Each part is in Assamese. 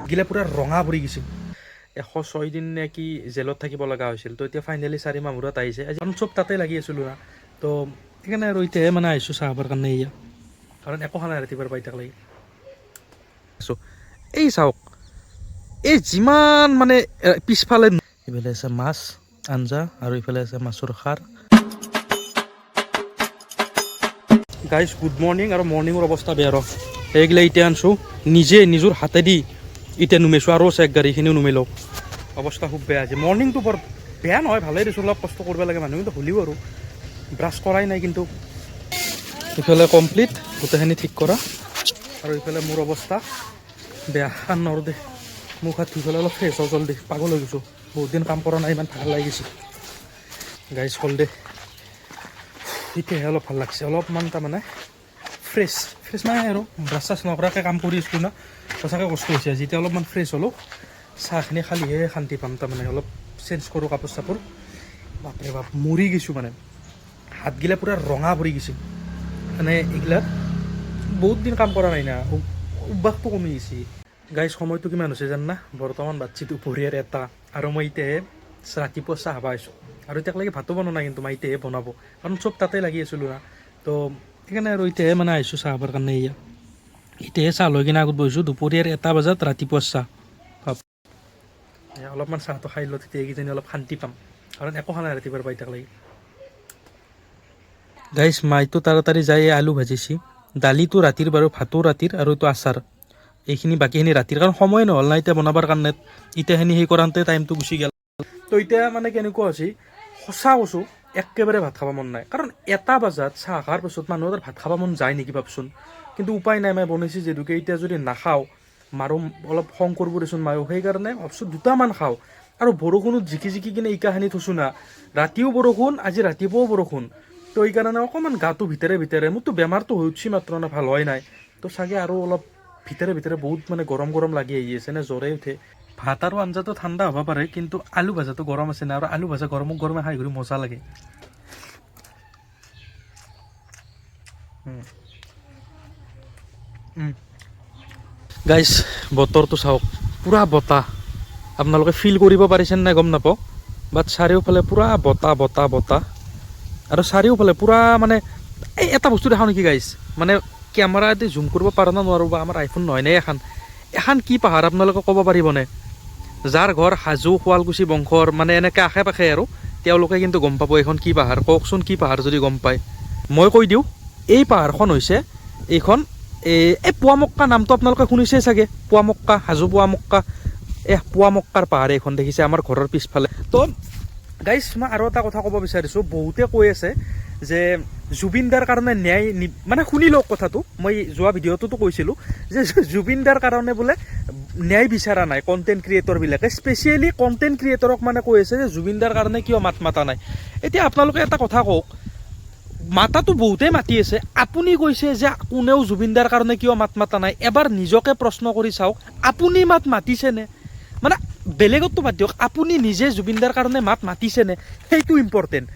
গিলা পুৰা ৰঙা পৰি গৈছিল 106 দিন নে কি জেলত থাকিব লগা হৈছিল তো এতিয়া ফাইনেলি 4 মাহ মূৰত আহিছে আজি চব তাতে লাগি আছিলোঁ না তো সেইকাৰণে আৰু এতিয়াহে মানে আহিছোঁ চাহাবৰ কাৰণে এয়া কাৰণ একো খানা ৰাতিপুৱাৰ পাই তাক লাগি এই চাওক এই যিমান মানে পিছফালে এইফালে আছে মাছ আঞ্জা আৰু এইফালে আছে মাছৰ খাৰ গাইজ গুড মৰ্ণিং আৰু মৰ্ণিঙৰ অৱস্থা বেয়া ৰ এইগিলা এতিয়া আনছোঁ নিজৰ হাতেদি এতিয়া নুমাইছোঁ আৰু আছে এক গাড়ী এইখিনিও নুমাই লওঁ অৱস্থা খুব বেয়া আছে মৰ্ণিংটো বৰ বেয়া নহয় ভালেই দিছোঁ অলপ কষ্ট কৰিব লাগে মানুহ কিন্তু হ'লেও আৰু ব্ৰাছ কৰাই নাই কিন্তু ইফালে কমপ্লিট গোটেইখিনি ঠিক কৰা আৰু ইফালে মোৰ অৱস্থা বেয়া খান নৰো দে মুখ হাত ধুই পেলাই অলপ ফ্ৰেছ হওঁ জলদি পাগল হৈ গৈছোঁ বহুত দিন কাম কৰা নাই ইমান ভাল লাগি গৈছে গাইজ হ'ল দে এতিয়াহে অলপ ভাল লাগছে অলপমান তাৰমানে ফ্ৰেছ নাই আৰু ব্ৰাছ চাছ নকৰাকৈ কাম কৰি আছিলোঁ না সঁচাকৈ কষ্ট হৈছে আজি এতিয়া অলপমান ফ্ৰেছ হ'লোঁ চাহখিনি খালিহে শান্তি পাম তাৰমানে অলপ চেঞ্জ কৰোঁ কাপোৰ চাপোৰ বাপৰে বাপ মৰি গৈছোঁ মানে হাতগিলা পূৰা ৰঙা পৰি গৈছে মানে এইগিলাত বহুত দিন কাম কৰা নাই না অভ্যাসটো কমি গৈছে গাইজ সময়টো কিমান হৈছে জান না বৰ্তমান বাচ্ছি দুপৰীয়াৰ 1টা আৰু মই এতিয়াহে ৰাতিপুৱা চাহ পাইছোঁ আৰু এতিয়ালৈকে ভাতো বনোৱা নাই কিন্তু মই এতিয়াহে বনাব কাৰণ চব তাতে লাগি আছিলোঁ না তো সেইকাৰণে আৰু এতিয়াহে মানে আহিছোঁ চাহৰ কাৰণে এয়া এতিয়াহে চাহ লৈ কিনে আগত বহিছোঁ দুপৰীয়াৰ 1টা বজাত ৰাতিপুৱা চাহ অলপমান চাহটো খাই লওঁ তেতিয়া এইকেইজনী অলপ শান্তি পাম কাৰণ একো খানা ৰাতিপুৱাৰ পাই তাক লাগি গাইজ মাইটো তাড়াতাড়ি যাই আলু ভাজিছি দালিটো ৰাতিৰ বাৰু ভাতো ৰাতিৰ আৰু এইটো আচাৰ এইখিনি বাকীখিনি ৰাতিৰ কাৰণ সময় নহ'ল না এতিয়া বনাবৰ কাৰণে এতিয়াখিনি সেই কৰাওঁতে টাইমটো গুচি গ'ল তো এতিয়া মানে কেনেকুৱা হৈছে সঁচা কৈছোঁ একেবাৰে ভাত খাব মন নাই কাৰণ 1টা বজাত চাহ খোৱাৰ পাছত মানুহৰ ভাত খাব মন যায় নেকি ভাবচোন কিন্তু উপায় নাই মই বনাইছোঁ যিহেতুকে এতিয়া যদি নাখাওঁ মাৰো অলপ খং কৰিব দেচোন মায়ো সেইকাৰণে ভাবছোঁ 2টামান খাওঁ আৰু বৰষুণত জিকি কিনে ইকাখিনি থৈছোঁ না ৰাতিও বৰষুণ আজি ৰাতিপুৱাও বৰষুণ তো এইকাৰণে অকণমান গাটো ভিতৰে মোৰতো বেমাৰটো হৈ উঠছি মাত্ৰ না ভাল হয় নাই তো চাগে আৰু অলপ ভিতৰে বহুত মানে গৰম লাগি আহি আছে নে জ্বৰে উঠে ভাত আৰু আঞ্জাটো ঠাণ্ডা হ'ব পাৰে কিন্তু আলু ভাজাটো গৰম আছে না আৰু আলু ভাজা গৰমে খাই ঘূৰি মজা লাগে গাইজ বতৰটো চাওক পূৰা বতাহ আপোনালোকে ফিল কৰিব পাৰিছেনে নাই গম নাপাওঁ বাট চাৰিওফালে পূৰা বতাহ আৰু চাৰিওফালে পূৰা মানে এই এটা বস্তু দেখাওঁ নেকি গাইজ মানে কেমেৰাদি জুম কৰিব পাৰা না নোৱাৰোঁ বা আমাৰ আইফোন নহয় নে এখন কি পাহাৰ আপোনালোকে ক'ব পাৰিবনে যাৰ ঘৰ হাজো শুৱালকুছি বংশৰ মানে এনেকৈ আশে পাশে আৰু তেওঁলোকে কিন্তু গম পাব এইখন কি পাহাৰ কওকচোন কি পাহাৰ যদি গম পায় মই কৈ দিওঁ এই পাহাৰখন হৈছে এইখন এই পুৱামক্কা নামটো আপোনালোকে শুনিছে চাগে পুৱামক্কা হাজো পুৱামক্কা পুৱামক্কাৰ পাহাৰ এইখন দেখিছে আমাৰ ঘৰৰ পিছফালে তো গাইজ মই আৰু এটা কথা ক'ব বিচাৰিছোঁ বহুতে কৈ আছে যে জুবিন দাৰ কাৰণে ন্যায় মানে শুনি লওক কথাটো মই যোৱা ভিডিঅ'টোতো কৈছিলোঁ যে জুবিন দাৰ কাৰণে বোলে ন্যায় বিচৰা নাই কণ্টেণ্ট ক্ৰিয়েটৰবিলাকে স্পেচিয়েলি কণ্টেণ্ট ক্ৰিয়েটৰক মানে কৈ আছে যে জুবিন দাৰ কাৰণে কিয় মাত মাতা নাই এতিয়া আপোনালোকে এটা কথা কওক মাতাটো বহুতেই মাতি আছে আপুনি কৈছে যে কোনেও জুবিন দাৰ কাৰণে কিয় মাত মাতা নাই এবাৰ নিজকে প্ৰশ্ন কৰি চাওক আপুনি মাত মাতিছেনে মানে বেলেগতো বাদ দিয়ক আপুনি নিজে জুবিন দাৰ কাৰণে মাত মাতিছেনে সেইটো ইম্পৰ্টেণ্ট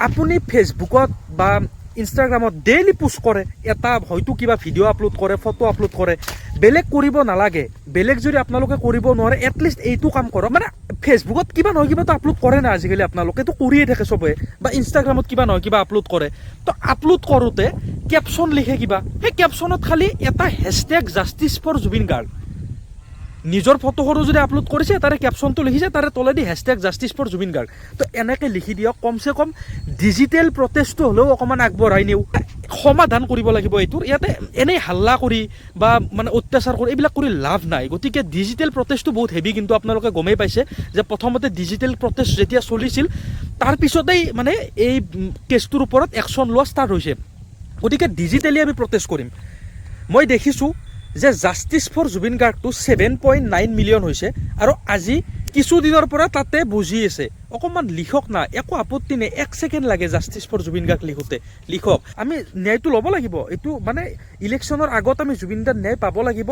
আপুনি ফেচবুকত বা ইনষ্টাগ্ৰামত ডেইলি পোষ্ট কৰে এটা হয়তো কিবা ভিডিঅ' আপলোড কৰে ফটো আপলোড কৰে বেলেগ কৰিব নালাগে বেলেগ যদি আপোনালোকে কৰিব নোৱাৰে এটলিষ্ট এইটো কাম কৰক মানে ফেচবুকত কিবা নহয় কিবাটো আপলোড কৰে না আজিকালি আপোনালোকেতো কৰিয়ে থাকে চবে বা ইনষ্টাগ্ৰামত কিবা নহয় কিবা আপলোড কৰে তো আপলোড কৰোঁতে কেপশ্যন লিখে কিবা সেই কেপশ্যনত খালি এটা hashtag justice for Zubeen Garg নিজৰ ফটোখনো যদি আপলোড কৰিছে তাৰে কেপশ্যনটো লিখিছে তাৰে তলেদি hashtag justice for Zubeen Garg তো এনেকৈ লিখি দিয়ক কমচে কম ডিজিটেল প্ৰটেষ্টটো হ'লেও অকণমান আগবঢ়াই নিওঁ সমাধান কৰিব লাগিব এইটোৰ ইয়াতে এনেই হাল্লা কৰি বা মানে অত্যাচাৰ কৰি এইবিলাক কৰি লাভ নাই গতিকে ডিজিটেল প্ৰটেষ্টটো বহুত হেভি কিন্তু আপোনালোকে গমেই পাইছে যে প্ৰথমতে ডিজিটেল প্ৰটেষ্ট যেতিয়া চলিছিল তাৰপিছতেই মানে এই কেছটোৰ ওপৰত একশ্যন লোৱা ষ্টাৰ্ট হৈছে গতিকে ডিজিটেলি আমি প্ৰটেষ্ট কৰিম মই দেখিছোঁ যে জাষ্টিছ ফৰ জুবিন গাৰ্গটো 7.9 মিলিয়ন হৈছে আৰু আজি কিছুদিনৰ পৰা তাতে বুজি আছে অকণমান লিখক না একো আপত্তি নাই 1 ছেকেণ্ড লাগে জাষ্টিছ ফৰ জুবিন গাৰ্গ লিখোঁতে লিখক আমি ন্যায়টো ল'ব লাগিব এইটো মানে ইলেকশ্যনৰ আগত আমি জুবিনদাৰ ন্যায় পাব লাগিব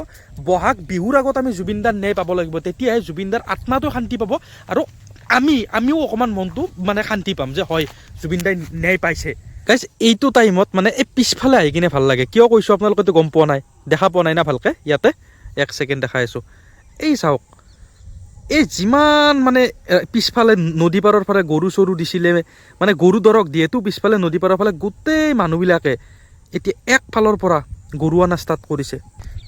বহাগ বিহুৰ আগত আমি জুবিনদাৰ ন্যায় পাব লাগিব তেতিয়াহে জুবিনদাৰ আত্মাটো শান্তি পাব আৰু আমিও অকণমান মনটো মানে শান্তি পাম যে হয় জুবিনদাই ন্যায় পাইছে গাইজ এইটো টাইমত মানে এই পিছফালে আহি কিনে ভাল লাগে কিয় কৈছোঁ আপোনালোকেতো গম পোৱা নাই দেখা পোৱা নাই না ভালকৈ ইয়াতে 1 ছেকেণ্ড দেখাই আছোঁ এই চাওক এই যিমান মানে পিছফালে নদী পাৰৰ ফালে গৰু চৰু দিছিলে মানে গৰু দৰক দিয়েতো পিছফালে নদী পাৰৰ ফালে গোটেই মানুহবিলাকে এতিয়া একফালৰ পৰা গৰু অনা ষ্টাৰ্ট কৰিছে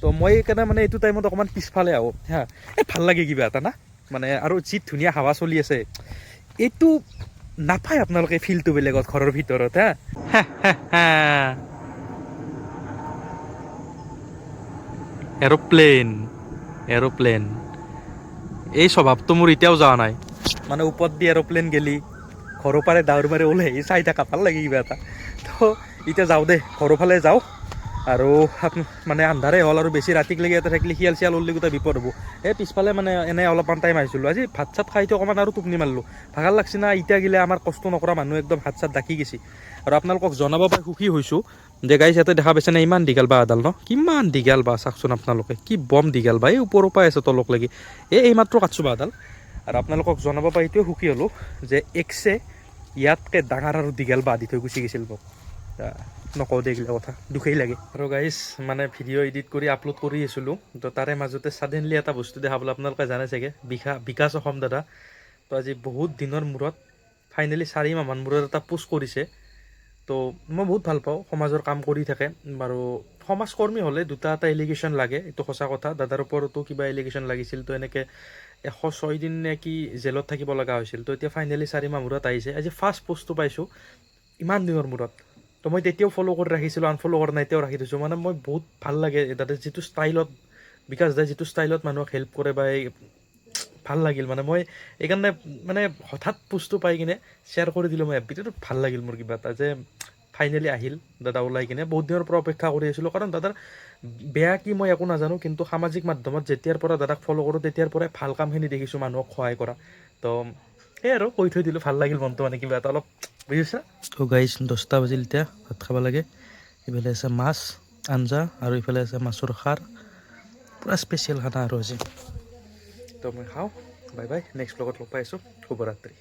তো মই সেইকাৰণে মানে এইটো টাইমত অকণমান পিছফালে আহোঁ হা এই ভাল লাগে কিবা এটা না মানে আৰু যি ধুনীয়া হাৱা চলি আছে এইটো নাপায় আপোনালোকে ফিলটো বেলেগত ঘৰৰ ভিতৰত হা এৰোপ্লেন এই স্বভাৱটো মোৰ এতিয়াও যোৱা নাই মানে ওপৰত দি এৰোপ্লেন গেলি ঘৰৰ পাৰে ডাৱৰ মাৰি ওলাই চাই থাকা ভাল লাগে কিবা এটা তো এতিয়া যাওঁ দে ঘৰৰ ফালে যাওঁ আৰু মানে আন্ধাৰে হ'ল আৰু বেছি ৰাতিকলৈকে ইয়াতে থাকিলে শিয়াল চিয়াল উল্লি গোটেই বিপদ হ'ব এই পিছফালে মানে এনেই অলপমান টাইম আহিছিলোঁ আজি ভাত চাত খাইতো অকণমান আৰু টোপনি মাৰিলোঁ ভাগাৰ লাগছি না এতিয়া গিলে আমাৰ কষ্ট নকৰা মানুহ একদম হাত চাত ডাকি গৈছে আৰু আপোনালোকক জনাব পাই সুখী হৈছোঁ যে গাইজ ইয়াতে দেখা পাইছে নে ইমান দীঘল বা এডাল ন কিমান দীঘল বা চাওকচোন আপোনালোকে কি বম দীঘল বা এই ওপৰৰ পৰাই আছে তলক লাগি এইমাত্ৰ কাটছোঁ বা এডাল আৰু আপোনালোকক জনাব পাই এইটোৱে সুখী হ'লোঁ যে একছে ইয়াতকৈ ডাঙৰ আৰু দীঘল বা দি থৈ গুচি গৈছিল মোক নকওঁ দে এইগিলা কথা দুখেই লাগে আৰু গাইজ মানে ভিডিঅ' এডিট কৰি আপলোড কৰি আছিলোঁ তো তাৰে মাজতে ছাডেনলি এটা বস্তু দেখা পালোঁ আপোনালোকে জানে চাগে বিকাশ অসম দাদা তো আজি বহুত দিনৰ মূৰত ফাইনেলি 4 মাহমান মূৰত এটা পোষ্ট কৰিছে তো মই বহুত ভাল পাওঁ সমাজৰ কাম কৰি থাকে বাৰু সমাজকৰ্মী হ'লে দুটা এটা এলিগেশ্যন লাগে এইটো সঁচা কথা দাদাৰ ওপৰতো কিবা এলিগেশ্যন লাগিছিল তো এনেকৈ 106 দিন নে কি জেলত থাকিব লগা হৈছিল তো এতিয়া ফাইনেলি 4 মাহ মূৰত আহিছে আজি ফাৰ্ষ্ট পোষ্টটো পাইছোঁ ইমান দিনৰ মূৰত তো মই তেতিয়াও ফ'ল' কৰি ৰাখিছিলোঁ আনফ'ল' কৰা নাই এতিয়াও ৰাখি থৈছোঁ মানে মই বহুত ভাল লাগে দাদা যিটো ষ্টাইলত বিকাশ দাই যিটো ষ্টাইলত মানুহক হেল্প কৰে বা ভাল লাগিল মানে মই এইকাৰণে মানে হঠাৎ পোষ্টটো পাই কিনে শ্বেয়াৰ কৰি দিলোঁ মই এফবিটো ভাল লাগিল মোৰ কিবা এটা যে ফাইনেলি আহিল দাদা ওলাই কিনে বহুত দিনৰ পৰা অপেক্ষা কৰি আছিলোঁ কাৰণ দাদাৰ বেয়া কি মই একো নাজানো কিন্তু সামাজিক মাধ্যমত যেতিয়াৰ পৰা দাদাক ফ'ল' কৰোঁ তেতিয়াৰ পৰাই ভাল কামখিনি দেখিছোঁ মানুহক সহায় কৰা তো সেই আৰু কৈ থৈ দিলোঁ ভাল লাগিল মনটো মানে কিবা এটা অলপ বুজিছা তো গাইজ 10টা বাজিল এতিয়া ভাত খাব লাগে এইফালে আছে মাছ আঞ্জা আৰু ইফালে আছে মাছৰ খাৰ পূৰা স্পেচিয়েল খানা আৰু আজি তো মই খাওঁ বাই বাই নেক্সট ব্লগত লগ পাই আছোঁ শুভৰাত্ৰি